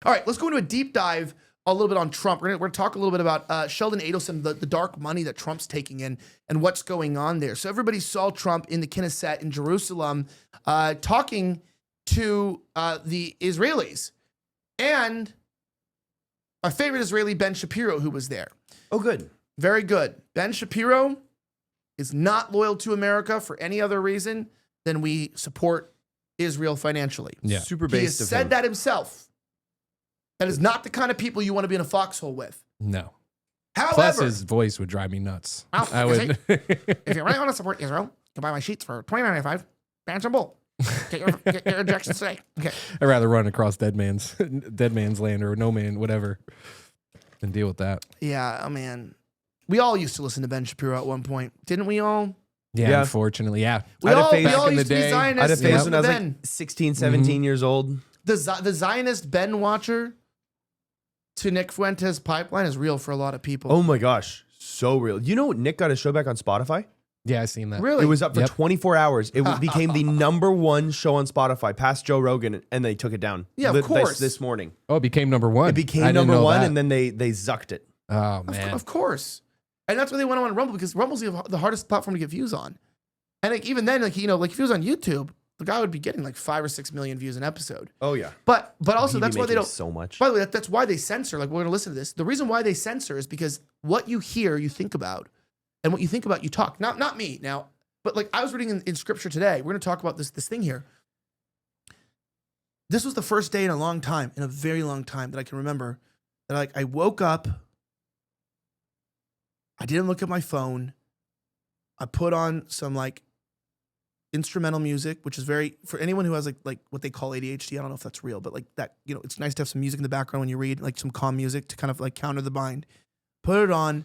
All right, let's go into a deep dive a little bit on Trump. We're gonna talk a little bit about Sheldon Adelson, the dark money that Trump's taking in and what's going on there. So everybody saw Trump in the Knesset in Jerusalem talking to the Israelis. And my favorite Israeli, Ben Shapiro, who was there. Oh, good. Very good. Ben Shapiro is not loyal to America for any other reason than we support Israel financially. Yeah. Super He has based of said him. that himself. That is not the kind of people you want to be in a foxhole with. No. However, Plus, his voice would drive me nuts. Well, I would. if you really want to support Israel, you can buy my sheets for $29.95. Bands and bull. Get your injections today. Okay. I'd rather run across dead man's land or no man, whatever, than deal with that. Yeah, oh man. We all used to listen to Ben Shapiro at one point, didn't we all? Yeah, unfortunately, yeah. We I had a all, phase we all back in the used to be day. I had a Zionists. phase when I was Ben. like 16, 17 years old. The Zionist Ben watcher to Nick Fuentes pipeline is real for a lot of people. Oh my gosh. So real. You know, Nick got his show back on Spotify? Yeah, I seen that. Really? It was up for Yep. 24 hours. It became the #1 show on Spotify past Joe Rogan, and they took it down. Yeah, of course. This morning. Oh, it became number one. It became I didn't know #1, that. and then they zucked it. Oh, man. Of course. And that's why they went on Rumble, because Rumble's the hardest platform to get views on. And like even then, like if he was on YouTube, the guy would be getting like 5 or 6 million views an episode. Oh, yeah. But also He'd be that's why they making don't. so much. By the way, that's why they censor. Like we're gonna listen to this. The reason why they censor is because what you hear, you think about, and what you think about, you talk. Not me now, but like I was reading in scripture today. We're gonna talk about this thing here. This was the first day in a very long time that I can remember that like I woke up. I didn't look at my phone. I put on some like instrumental music, which is very, for anyone who has like what they call ADHD, I don't know if that's real, but like that, it's nice to have some music in the background when you read, like some calm music to kind of like counter the mind. Put it on,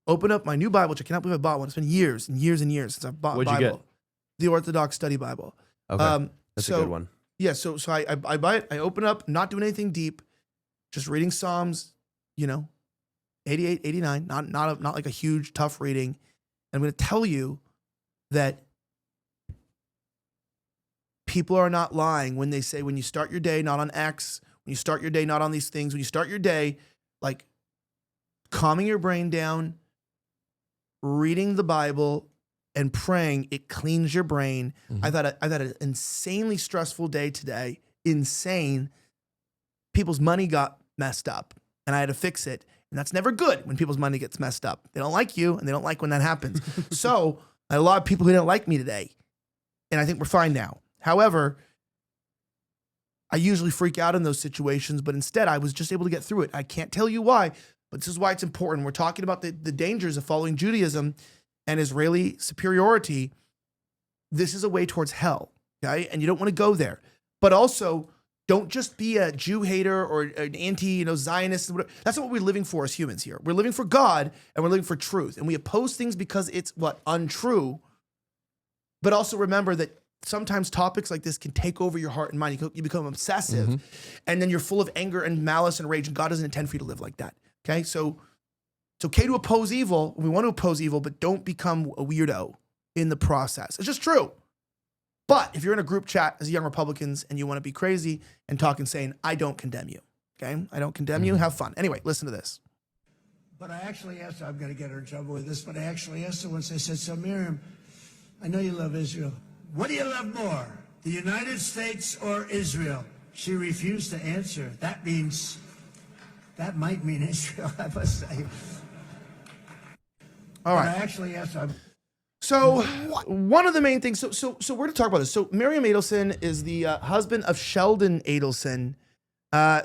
open up my new Bible, which I cannot believe I bought one. It's been years and years and years since I've bought a What'd Bible. you get? The Orthodox Study Bible. Okay. That's a good one. Yeah, so I buy it, I open up, not doing anything deep, just reading Psalms, 88, 89, not like a huge, tough reading. I'm going to tell you that people are not lying when they say when you start your day not on X, when you start your day not on these things, when you start your day like calming your brain down, reading the Bible and praying, it cleans your brain. Mm-hmm. I've had an insanely stressful day today. Insane. People's money got messed up and I had to fix it. And that's never good when people's money gets messed up. They don't like you and they don't like when that happens. So I had a lot of people who didn't like me today. And I think we're fine now. However, I usually freak out in those situations, but instead I was just able to get through it. I can't tell you why, but this is why it's important. We're talking about the dangers of following Judaism and Israeli superiority. This is a way towards hell, okay? And you don't want to go there. But also, don't just be a Jew hater or an anti-Zionist. That's not what we're living for as humans here. We're living for God and we're living for truth. And we oppose things because it's untrue. But also remember that sometimes topics like this can take over your heart and mind. You become obsessive and then you're full of anger and malice and rage. And God doesn't intend for you to live like that. Okay. So it's okay to oppose evil. We want to oppose evil, but don't become a weirdo in the process. It's just true. But if you're in a group chat as young Republicans and you want to be crazy and talk insane, I don't condemn you. Okay. I don't condemn you. Have fun. Anyway, listen to this. But I actually asked her, I'm going to get her in trouble with this, but I actually asked her once, I said, so Miriam, I know you love Israel. What do you love more, the United States or Israel? She refused to answer. That might mean Israel, I must say. All right. But I actually asked her. So one of the main things, so we're going to talk about this. So Miriam Adelson is the husband of Sheldon Adelson,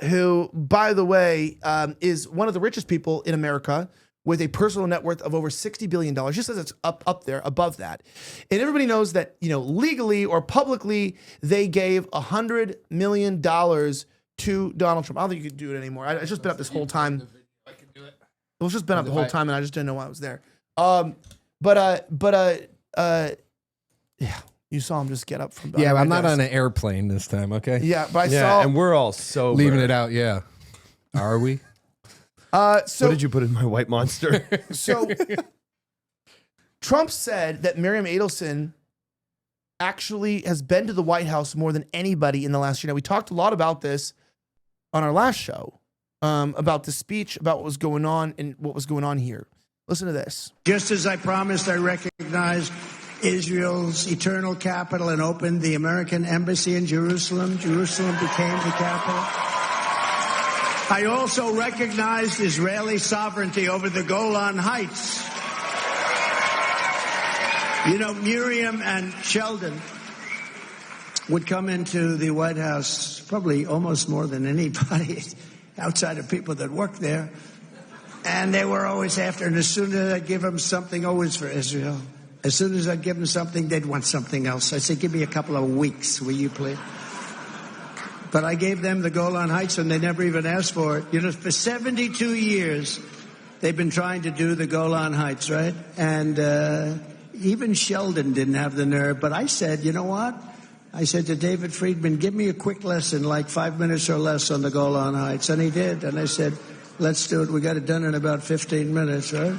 who, by the way, is one of the richest people in America with a personal net worth of over $60 billion. She says it's up there, above that. And everybody knows that, legally or publicly, they gave $100 million to Donald Trump. I don't think you can do it anymore. It's just been up this whole time. I can do it. It was just been up the whole time, and I just didn't know why it was there. Yeah, you saw him just get up from. Yeah, my I'm not desk. on an airplane this time, okay? Yeah, but I Yeah, saw. and we're all sober. Leaving it out, yeah. Are we? What did you put in my white monster? So Trump said that Miriam Adelson actually has been to the White House more than anybody in the last year. Now, we talked a lot about this on our last show about the speech, about what was going on and what was going on here. Listen to this. Just as I promised, I recognized Israel's eternal capital and opened the American embassy in Jerusalem. Jerusalem became the capital. I also recognized Israeli sovereignty over the Golan Heights. You know, Miriam and Sheldon would come into the White House probably almost more than anybody outside of people that work there. And they were always after, and as soon as I'd give them something, always for Israel. As soon as I'd give them something, they'd want something else. I said, give me a couple of weeks, will you please? But I gave them the Golan Heights, and they never even asked for it. You know, for 72 years, they've been trying to do the Golan Heights, right? And even Sheldon didn't have the nerve. But I said, you know what? I said to David Friedman, give me a quick lesson, like 5 minutes or less on the Golan Heights. And he did. And I said, let's do it. We got it done in about 15 minutes, right?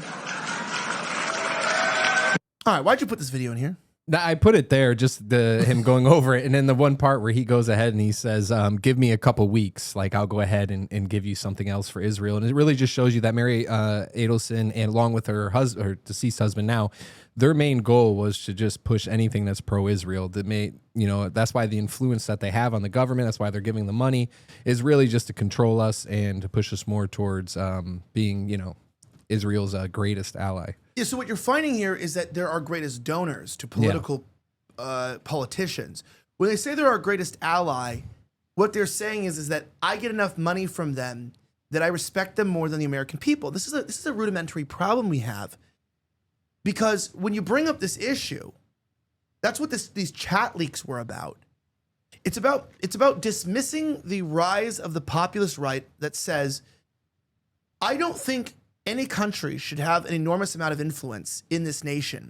All right, why'd you put this video in here? I put it there, just him going over it, and then the one part where he goes ahead and he says, give me a couple weeks, like I'll go ahead and give you something else for Israel. And it really just shows you that Mary Adelson, and along with her husband, her deceased husband now, their main goal was to just push anything that's pro-Israel. That's why the influence that they have on the government, that's why they're giving the money, is really just to control us and to push us more towards being, Israel's greatest ally. Yeah, so what you're finding here is that they're our greatest donors to political politicians. When they say they're our greatest ally, what they're saying is that I get enough money from them that I respect them more than the American people. This is a rudimentary problem we have, because when you bring up this issue, that's what these chat leaks were about. It's about dismissing the rise of the populist right that says, I don't think any country should have an enormous amount of influence in this nation.